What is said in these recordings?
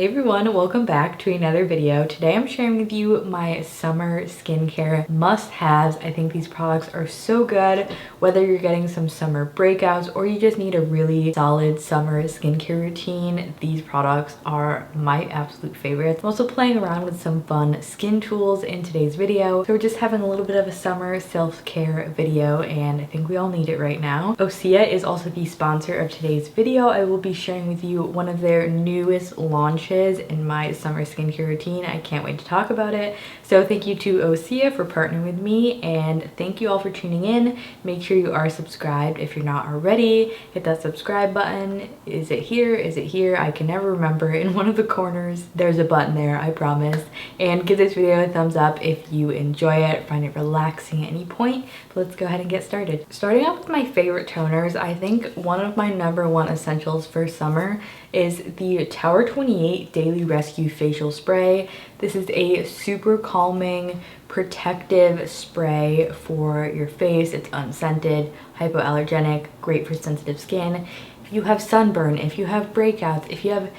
Hey everyone, welcome back to another video. Today I'm sharing with you my summer skincare must-haves. I think these products are so good, whether you're getting some summer breakouts or you just need a really solid summer skincare routine. These products are my absolute favorites. I'm also playing around with some fun skin tools in today's video. So we're just having a little bit of a summer self-care video and I think we all need it right now. Ocea is also the sponsor of today's video. I will be sharing with you one of their newest launches in my summer skincare routine. I can't wait to talk about it. So thank you to Ocea for partnering with me, and thank you all for tuning in. Make sure you are subscribed if you're not already. Hit that subscribe button. Is it here? Is it here? I can never remember. In one of the corners there's a button there, I promise. And give this video a thumbs up if you enjoy it, find it relaxing at any point. But let's go ahead and get started. Starting off with my favorite toners, I think one of my #1 essentials for summer is the Tower 28 Daily Rescue Facial Spray. This is a super calming, protective spray for your face. It's unscented, hypoallergenic, great for sensitive skin. If you have sunburn, if you have breakouts, if you have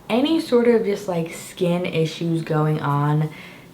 any sort of just like skin issues going on,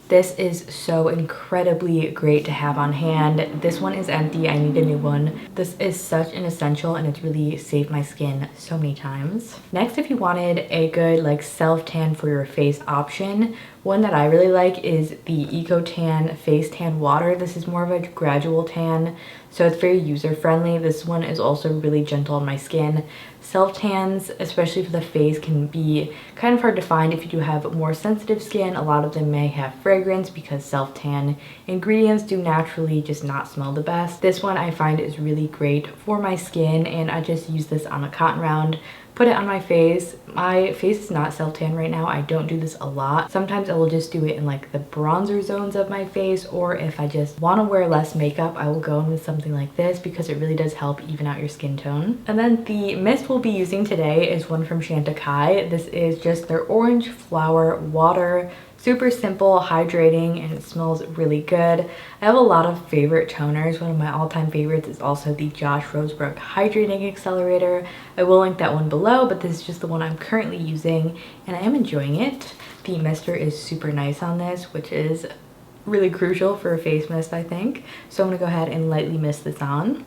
this is so incredibly great to have on hand. This one is empty. I need a new one. This is such an essential and it's really saved my skin so many times. Next, if you wanted a good like self-tan for your face option, one that I really like is the Eco Tan Face Tan Water. This is more of a gradual tan, so it's very user-friendly. This one is also really gentle on my skin. Self-tans, especially for the face, can be kind of hard to find if you do have more sensitive skin. A lot of them may have fragrance because self-tan ingredients do naturally just not smell the best. This one I find is really great for my skin, and I just use this on a cotton round, put it on my face. My face is not self-tan right now. I don't do this a lot. Sometimes I will just do it in like the bronzer zones of my face, or if I just want to wear less makeup, I will go in with something like this because it really does help even out your skin tone. And then the mist we'll be using today is one from Chantecaille. This is just their orange flower water. Super simple, hydrating, and it smells really good. I have a lot of favorite toners. One of my all-time favorites is also the Josh Rosebrook Hydrating Accelerator. I will link that one below, but this is just the one I'm currently using, and I am enjoying it. The mister is super nice on this, which is really crucial for a face mist, I think. So I'm gonna go ahead and lightly mist this on.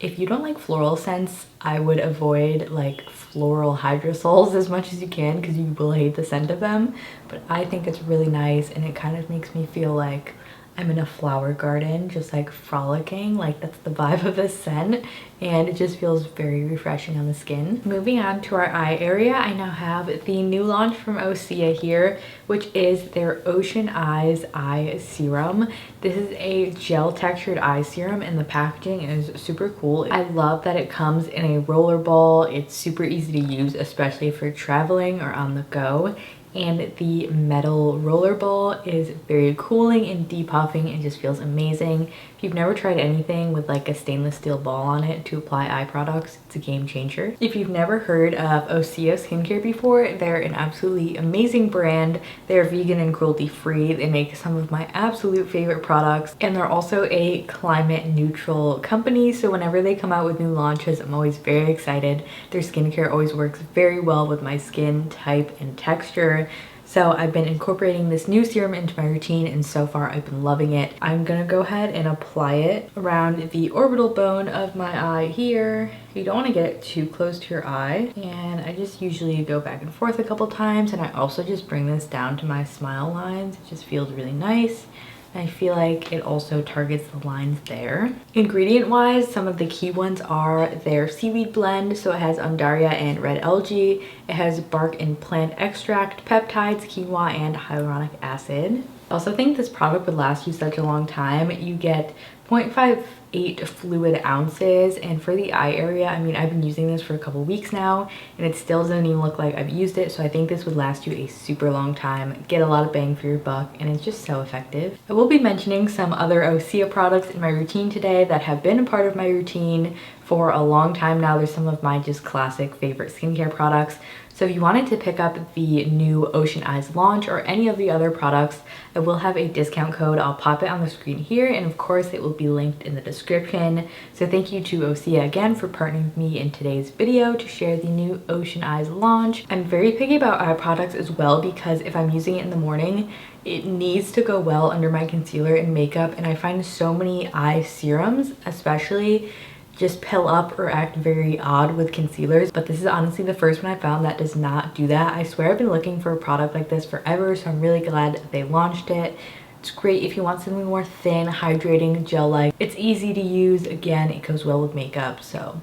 If you don't like floral scents, I would avoid like floral hydrosols as much as you can because you will hate the scent of them, but I think it's really nice and it kind of makes me feel like I'm in a flower garden, just like frolicking. Like that's the vibe of this scent, and it just feels very refreshing on the skin. Moving on to our eye area, I now have the new launch from Ocea here, which is their Ocean Eyes Eye Serum. This is a gel textured eye serum and the packaging is super cool. I love that it comes in a roller ball. It's super easy to use, especially if you're traveling or on the go. And the metal roller ball is very cooling and depuffing and just feels amazing. If you've never tried anything with like a stainless steel ball on it to apply eye products, it's a game changer. If you've never heard of Ocea skincare before, they're an absolutely amazing brand. They're vegan and cruelty free. They make some of my absolute favorite products, and they're also a climate neutral company, so whenever they come out with new launches, I'm always very excited. Their skincare always works very well with my skin type and texture. So I've been incorporating this new serum into my routine, and so far I've been loving it. I'm gonna go ahead and apply it around the orbital bone of my eye here. You don't want to get it too close to your eye, and I just usually go back and forth a couple times, and I also just bring this down to my smile lines. It just feels really nice. I feel like it also targets the lines there. Ingredient wise, some of the key ones are their seaweed blend. So it has Undaria and red algae. It has bark and plant extract, peptides, quinoa, and hyaluronic acid. I also think this product would last you such a long time. You get 0.58 fluid ounces, and for the eye area, I mean, I've been using this for a couple weeks now and it still doesn't even look like I've used it, so I think this would last you a super long time, get a lot of bang for your buck, and it's just so effective. I will be mentioning some other Ocea products in my routine today that have been a part of my routine for a long time now. They're some of my just classic favorite skincare products. So if you wanted to pick up the new Ocean Eyes launch or any of the other products, I will have a discount code. I'll pop it on the screen here, and of course it will be linked in the description. So thank you to Ocea again for partnering with me in today's video to share the new Ocean Eyes launch. I'm very picky about eye products as well, because if I'm using it in the morning, it needs to go well under my concealer and makeup, and I find so many eye serums especially just pill up or act very odd with concealers, but this is honestly the first one I found that does not do that. I swear I've been looking for a product like this forever, so I'm really glad that they launched it. It's great if you want something more thin, hydrating, gel-like. It's easy to use. Again, it goes well with makeup, so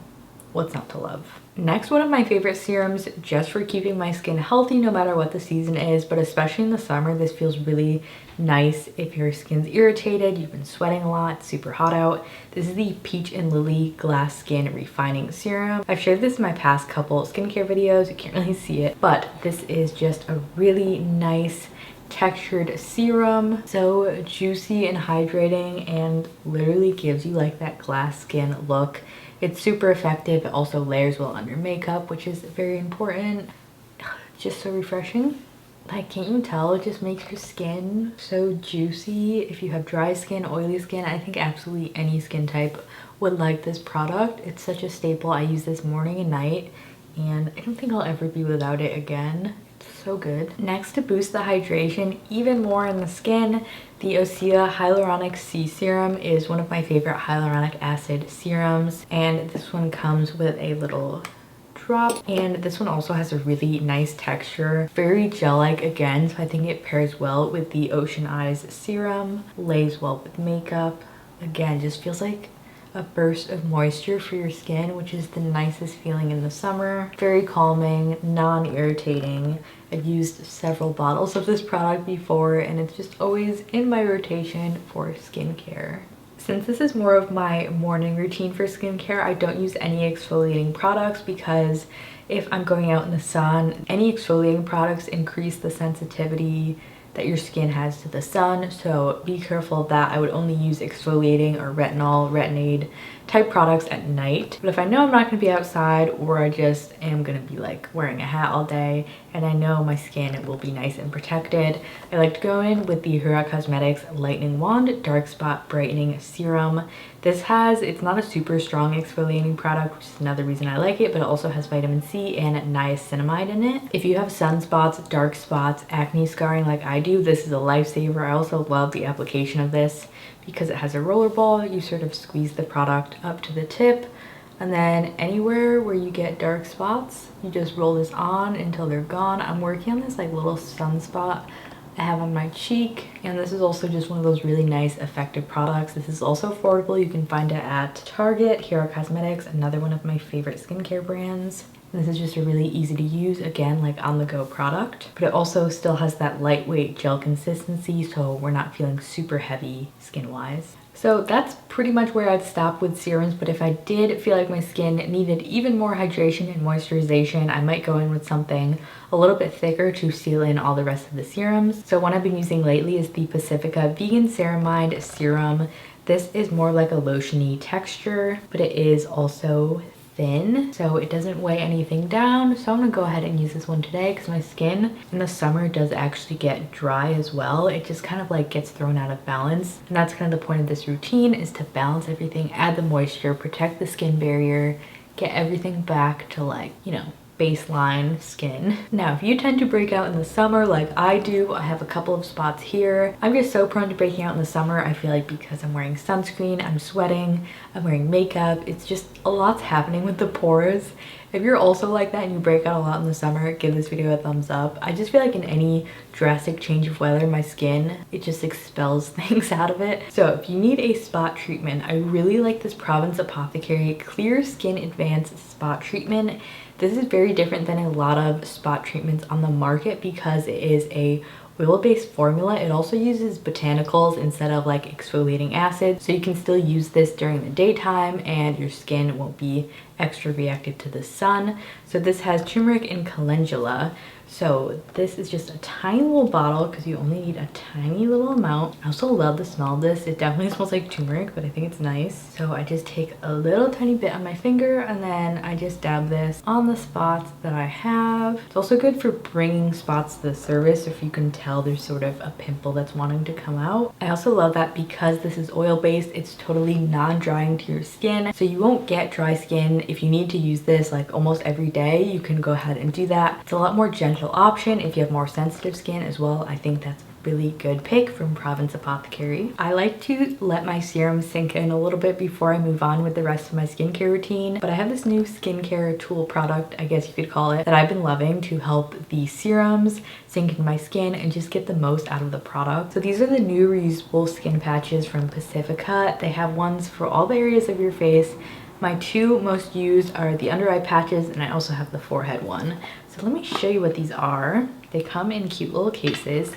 what's not to love? Next, one of my favorite serums just for keeping my skin healthy no matter what the season is, but especially in the summer, this feels really nice if your skin's irritated, you've been sweating a lot, it's super hot out. This is the Peach and Lily Glass Skin Refining Serum. I've shared this in my past couple skincare videos. You can't really see it, but this is just a really nice textured serum, so juicy and hydrating, and literally gives you like that glass skin look. It's super effective. It also layers well under makeup, which is very important. Just so refreshing. Like, can't you tell? It just makes your skin so juicy. If you have dry skin, oily skin, I think absolutely any skin type would like this product. It's such a staple. I use this morning and night, and I don't think I'll ever be without it again. So good. Next, to boost the hydration even more in the skin, the Ocea Hyaluronic C Serum is one of my favorite hyaluronic acid serums, and this one comes with a little drop, and this one also has a really nice texture, very gel-like again, so I think it pairs well with the Ocean Eyes serum, lays well with makeup. Again, just feels like a burst of moisture for your skin, which is the nicest feeling in the summer. Very calming, non-irritating. I've used several bottles of this product before, and it's just always in my rotation for skincare. Since this is more of my morning routine for skincare, I don't use any exfoliating products, because if I'm going out in the sun, any exfoliating products increase the sensitivity that your skin has to the sun, so be careful of that. I would only use exfoliating or retinol, retin-aid type products at night. But if I know I'm not going to be outside, or I just am going to be like wearing a hat all day and I know my skin will be nice and protected, I like to go in with the Hura Cosmetics Lightning Wand Dark Spot Brightening Serum. It's not a super strong exfoliating product, which is another reason I like it, but it also has vitamin C and niacinamide in it. If you have sunspots, dark spots, acne scarring like I do, this is a lifesaver. I also love the application of this because it has a roller ball. You sort of squeeze the product up to the tip, and then anywhere where you get dark spots, you just roll this on until they're gone. I'm working on this like little sunspot I have on my cheek, and this is also just one of those really nice effective products. This is also affordable. You can find it at Target. Hero Cosmetics, another one of my favorite skincare brands. This is just a really easy to use, again, like on the go product, but it also still has that lightweight gel consistency, so we're not feeling super heavy skin wise. So that's pretty much where I'd stop with serums, but if I did feel like my skin needed even more hydration and moisturization, I might go in with something a little bit thicker to seal in all the rest of the serums. So one I've been using lately is the Pacifica Vegan Ceramide Serum. This is more like a lotiony texture, but it is also thin, so it doesn't weigh anything down. So I'm gonna go ahead and use this one today, because my skin in the summer does actually get dry as well. It just kind of like gets thrown out of balance, and that's kind of the point of this routine, is to balance everything, add the moisture, protect the skin barrier, get everything back to, like, you know, baseline skin. Now, if you tend to break out in the summer like I do, I have a couple of spots here. I'm just so prone to breaking out in the summer. I feel like because I'm wearing sunscreen, I'm sweating, I'm wearing makeup, it's just a lot's happening with the pores. If you're also like that and you break out a lot in the summer, give this video a thumbs up. I just feel like in any drastic change of weather, my skin, it just expels things out of it. So if you need a spot treatment, I really like this Province Apothecary Clear Skin Advanced Spot Treatment. This is very different than a lot of spot treatments on the market because it is a oil-based formula. It also uses botanicals instead of like exfoliating acid, so you can still use this during the daytime and your skin won't be extra reactive to the sun. So this has turmeric and calendula. So this is just a tiny little bottle because you only need a tiny little amount. I also love the smell of this. It definitely smells like turmeric, but I think it's nice. So I just take a little tiny bit on my finger and then I just dab this on the spots that I have. It's also good for bringing spots to the surface if you can tell there's sort of a pimple that's wanting to come out. I also love that because this is oil based, it's totally non-drying to your skin. So you won't get dry skin. If you need to use this like almost every day, you can go ahead and do that. It's a lot more gentle option if you have more sensitive skin as well. I think that's a really good pick from Province Apothecary. I like to let my serum sink in a little bit before I move on with the rest of my skincare routine, but I have this new skincare tool product, I guess you could call it, that I've been loving to help the serums sink into my skin and just get the most out of the product. So these are the new reusable skin patches from Pacifica. They have ones for all the areas of your face. My two most used are the under eye patches, and I also have the forehead one. So let me show you what these are. They come in cute little cases.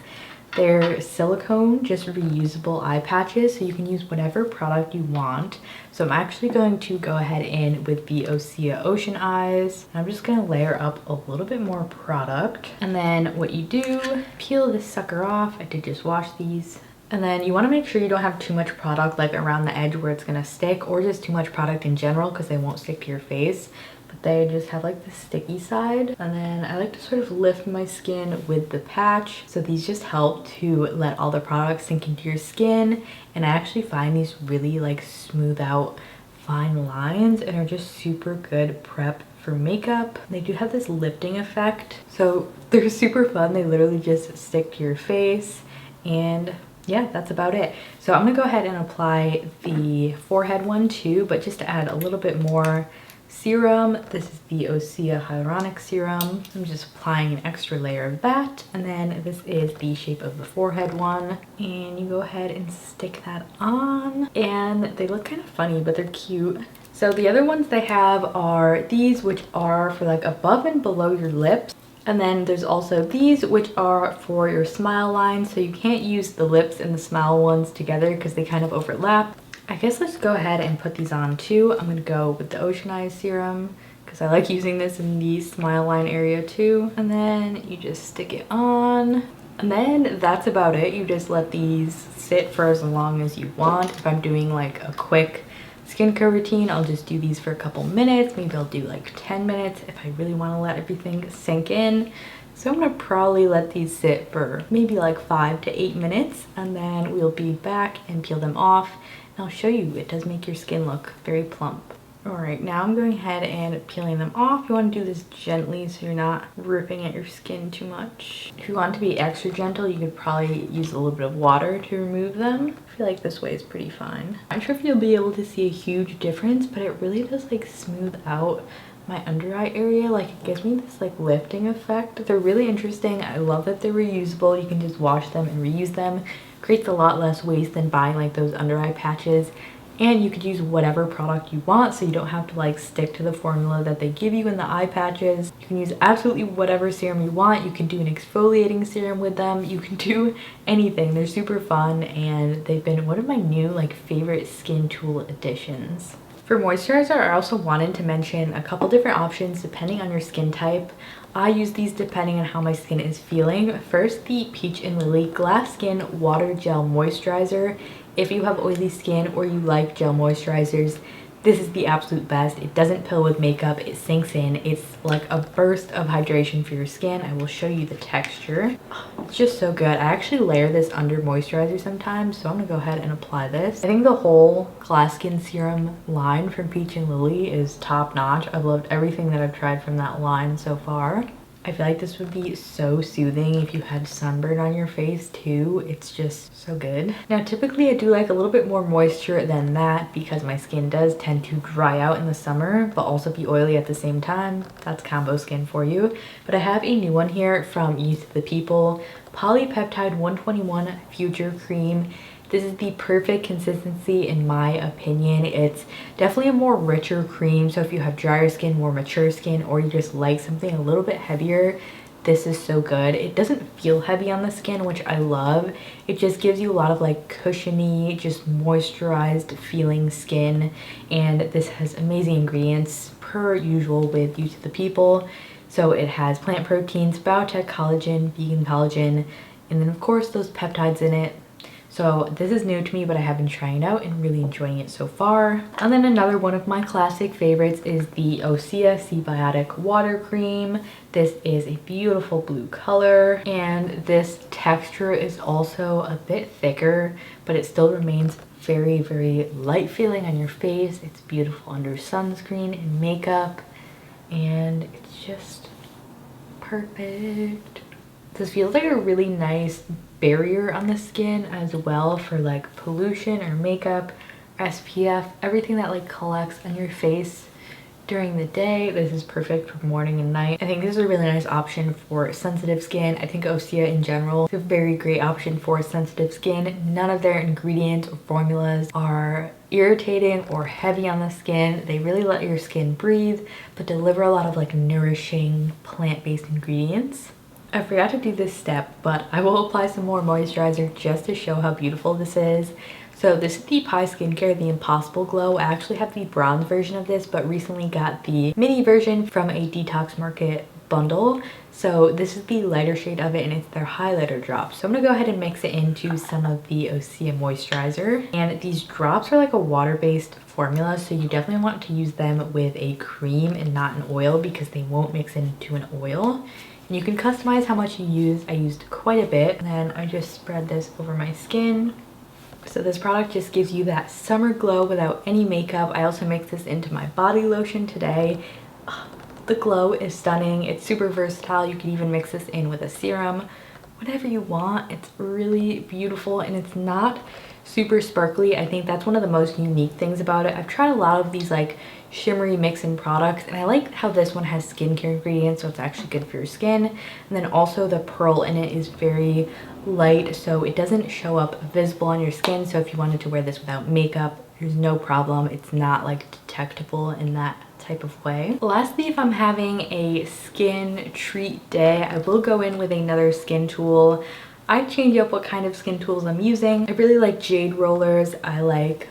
They're silicone, just reusable eye patches, so you can use whatever product you want. So I'm actually going to go ahead in with the Ocea Ocean Eyes. I'm just gonna layer up a little bit more product. And then what you do, peel this sucker off. I did just wash these. And then you want to make sure you don't have too much product like around the edge where it's going to stick, or just too much product in general because they won't stick to your face. But they just have like the sticky side. And then I like to sort of lift my skin with the patch. So these just help to let all the product sink into your skin. And I actually find these really like smooth out fine lines and are just super good prep for makeup. They do have this lifting effect. So they're super fun. They literally just stick to your face, and yeah, that's about it. So I'm gonna go ahead and apply the forehead one too, but just to add a little bit more serum. This is the Ocea Hyaluronic Serum. I'm just applying an extra layer of that. And then this is the shape of the forehead one. And you go ahead and stick that on. And they look kind of funny, but they're cute. So the other ones they have are these, which are for like above and below your lips. And then there's also these, which are for your smile line. So you can't use the lips and the smile ones together because they kind of overlap. I guess let's go ahead and put these on too. I'm gonna go with the Ocean Eyes Serum because I like using this in the smile line area too. And then you just stick it on. And then that's about it. You just let these sit for as long as you want. If I'm doing like a quick skincare routine, I'll just do these for a couple minutes. Maybe I'll do like 10 minutes if I really want to let everything sink in. So I'm gonna probably let these sit for maybe like 5 to 8 minutes, and then we'll be back and peel them off. And I'll show you, it does make your skin look very plump. All right, now I'm going ahead and peeling them off. You want to do this gently so you're not ripping at your skin too much. If you want to be extra gentle, you could probably use a little bit of water to remove them. I feel like this way is pretty fine. I'm not sure if you'll be able to see a huge difference, but it really does like smooth out my under eye area. Like it gives me this like lifting effect. They're really interesting. I love that they're reusable. You can just wash them and reuse them. Creates a lot less waste than buying like those under eye patches. And you could use whatever product you want, so you don't have to like stick to the formula that they give you in the eye patches. You can use absolutely whatever serum you want. You can do an exfoliating serum with them. You can do anything. They're super fun, and they've been one of my new like favorite skin tool additions. For moisturizer, I also wanted to mention a couple different options depending on your skin type. I use these depending on how my skin is feeling. First, the Peach and Lily Glass Skin Water Gel Moisturizer. If you have oily skin or you like gel moisturizers, this is the absolute best. It doesn't pill with makeup, it sinks in. It's like a burst of hydration for your skin. I will show you the texture. It's just so good. I actually layer this under moisturizer sometimes, so I'm gonna go ahead and apply this. I think the whole Glass Skin Serum line from Peach and Lily is top notch. I've loved everything that I've tried from that line so far. I feel like this would be so soothing if you had sunburn on your face too. It's just so good. Now typically I do like a little bit more moisture than that because my skin does tend to dry out in the summer but also be oily at the same time. That's combo skin for you. But I have a new one here from Youth of the People, Polypeptide 121 Future Cream. This is the perfect consistency in my opinion. It's definitely a more richer cream, so if you have drier skin, more mature skin, or you just like something a little bit heavier, this is so good. It doesn't feel heavy on the skin, which I love. It just gives you a lot of like cushiony, just moisturized feeling skin, and this has amazing ingredients per usual with Youth of the People. So it has plant proteins, biotech collagen, vegan collagen, and then of course those peptides in it. So this is new to me, but I have been trying it out and really enjoying it so far. And then another one of my classic favorites is the Ocea Biotic Water Cream. This is a beautiful blue color, and this texture is also a bit thicker, but it still remains very, very light feeling on your face. It's beautiful under sunscreen and makeup, and it's just perfect. This feels like a really nice barrier on the skin as well for like pollution or makeup, SPF, everything that like collects on your face during the day. This is perfect for morning and night. I think this is a really nice option for sensitive skin. I think Ocea in general is a very great option for sensitive skin. None of their ingredients or formulas are irritating or heavy on the skin. They really let your skin breathe, but deliver a lot of like nourishing plant-based ingredients. I forgot to do this step, but I will apply some more moisturizer just to show how beautiful this is. So this is the Pi Skincare, the Impossible Glow. I actually have the bronze version of this, but recently got the mini version from a Detox Market bundle. So this is the lighter shade of it, and it's their highlighter drop. So I'm gonna go ahead and mix it into some of the Ocea moisturizer. And these drops are like a water-based formula, so you definitely want to use them with a cream and not an oil, because they won't mix into an oil. And you can customize how much you use. I used quite a bit, and then I just spread this over my skin. So this product just gives you that summer glow without any makeup. I also mixed this into my body lotion today. The glow is stunning. It's super versatile. You can even mix this in with a serum, whatever you want. It's really beautiful, and it's not super sparkly. I think that's one of the most unique things about it. I've tried a lot of these like shimmery mix-in products, and I like how this one has skincare ingredients, so it's actually good for your skin. And then also the pearl in it is very light, so it doesn't show up visible on your skin. So if you wanted to wear this without makeup, there's no problem. It's not like detectable in that type of way. Lastly, if I'm having a skin treat day, I will go in with another skin tool. I change up what kind of skin tools I'm using. I really like jade rollers. I like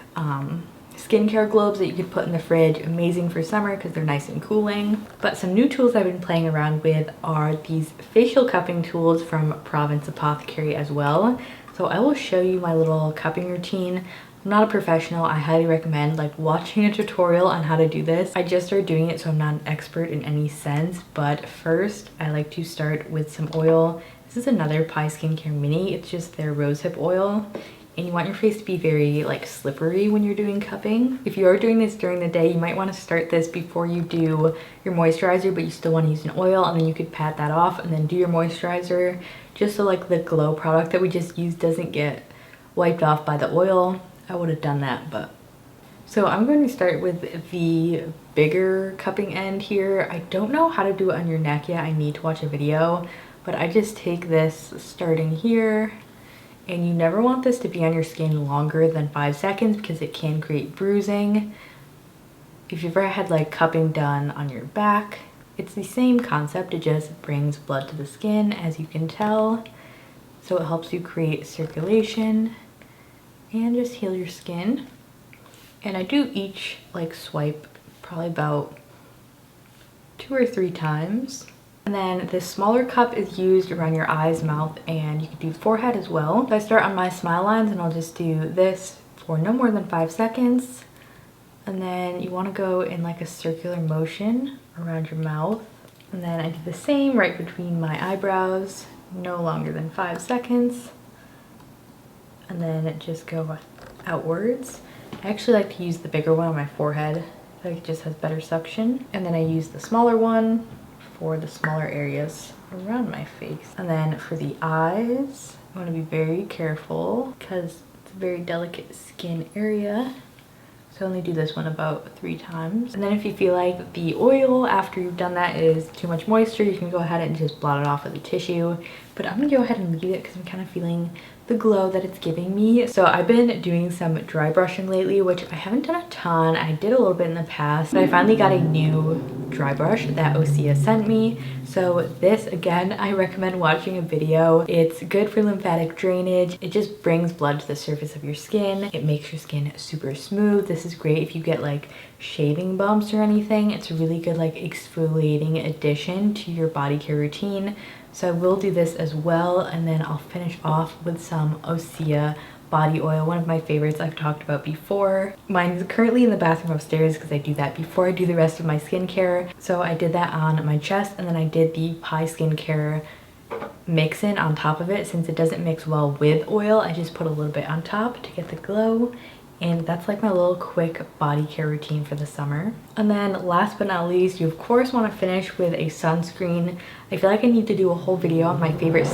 skincare globes that you could put in the fridge. Amazing for summer because they're nice and cooling. But some new tools I've been playing around with are these facial cupping tools from Province Apothecary as well. So I will show you my little cupping routine. I'm not a professional. I highly recommend like watching a tutorial on how to do this. I just started doing it, so I'm not an expert in any sense. But first, I like to start with some oil. This is another Pi Skincare Mini. It's just their rosehip oil. And you want your face to be very like slippery when you're doing cupping. If you are doing this during the day, you might want to start this before you do your moisturizer, but you still want to use an oil, and then you could pat that off and then do your moisturizer, just so like the glow product that we just used doesn't get wiped off by the oil. I would have done that, but. So I'm going to start with the bigger cupping end here. I don't know how to do it on your neck yet. I need to watch a video, but I just take this starting here. And you never want this to be on your skin longer than 5 seconds because it can create bruising. If you've ever had like cupping done on your back, it's the same concept. It just brings blood to the skin, as you can tell. So it helps you create circulation and just heal your skin. And I do each like swipe probably about 2 or 3 times. And then this smaller cup is used around your eyes, mouth, and you can do forehead as well. So I start on my smile lines, and I'll just do this for no more than 5 seconds. And then you want to go in like a circular motion around your mouth. And then I do the same right between my eyebrows, no longer than 5 seconds. And then just go outwards. I actually like to use the bigger one on my forehead. I feel like it just has better suction. And then I use the smaller one for the smaller areas around my face. And then for the eyes, I want to be very careful because it's a very delicate skin area. So I only do this one about 3 times. And then if you feel like the oil after you've done that is too much moisture, you can go ahead and just blot it off with a tissue. But I'm gonna go ahead and leave it because I'm kind of feeling the glow that it's giving me. So I've been doing some dry brushing lately, which I haven't done a ton. I did a little bit in the past, but I finally got a new dry brush that Ocea sent me. So this, again, I recommend watching a video. It's good for lymphatic drainage. It just brings blood to the surface of your skin. It makes your skin super smooth. This is great if you get like shaving bumps or anything. It's a really good like exfoliating addition to your body care routine. So I will do this as well, and then I'll finish off with some Ocea body oil, one of my favorites I've talked about before. Mine is currently in the bathroom upstairs because I do that before I do the rest of my skincare. So I did that on my chest, and then I did the Pi Skincare mix-in on top of it. Since it doesn't mix well with oil, I just put a little bit on top to get the glow. And that's like my little quick body care routine for the summer. And then last but not least, you of course want to finish with a sunscreen. I feel like I need to do a whole video on my favorite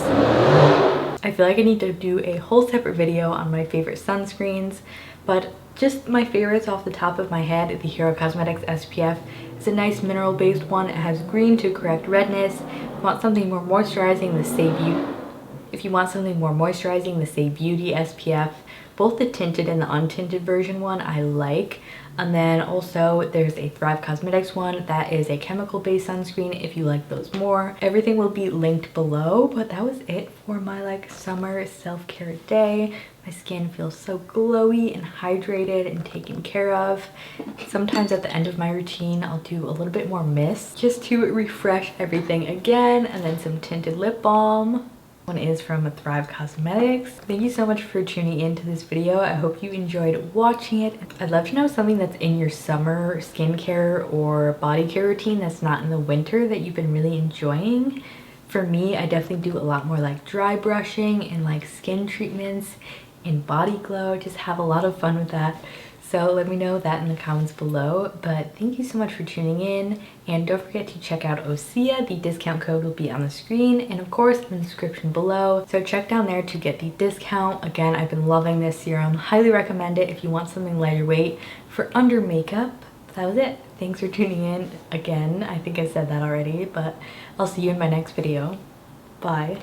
separate video on my favorite sunscreens, but just my favorites off the top of my head. The Hero Cosmetics SPF is a nice mineral based one. It has green to correct redness. If you want something more moisturizing, the Stay Beauty SPF. Both the tinted and the untinted version one I like. And then also there's a Thrive Cosmetics one that is a chemical based sunscreen if you like those more. Everything will be linked below, but that was it for my like summer self-care day. My skin feels so glowy and hydrated and taken care of. Sometimes at the end of my routine I'll do a little bit more mist just to refresh everything again, and then some tinted lip balm. One is from Thrive Cosmetics. Thank you so much for tuning into this video. I hope you enjoyed watching it. I'd love to know something that's in your summer skincare or body care routine that's not in the winter that you've been really enjoying. For me, I definitely do a lot more like dry brushing and like skin treatments and body glow. Just have a lot of fun with that. So let me know that in the comments below. But thank you so much for tuning in, and don't forget to check out Ocea. The discount code will be on the screen and of course in the description below. So check down there to get the discount. Again, I've been loving this serum. Highly recommend it if you want something lighter weight for under makeup. That was it. Thanks for tuning in again. I think I said that already, but I'll see you in my next video. Bye.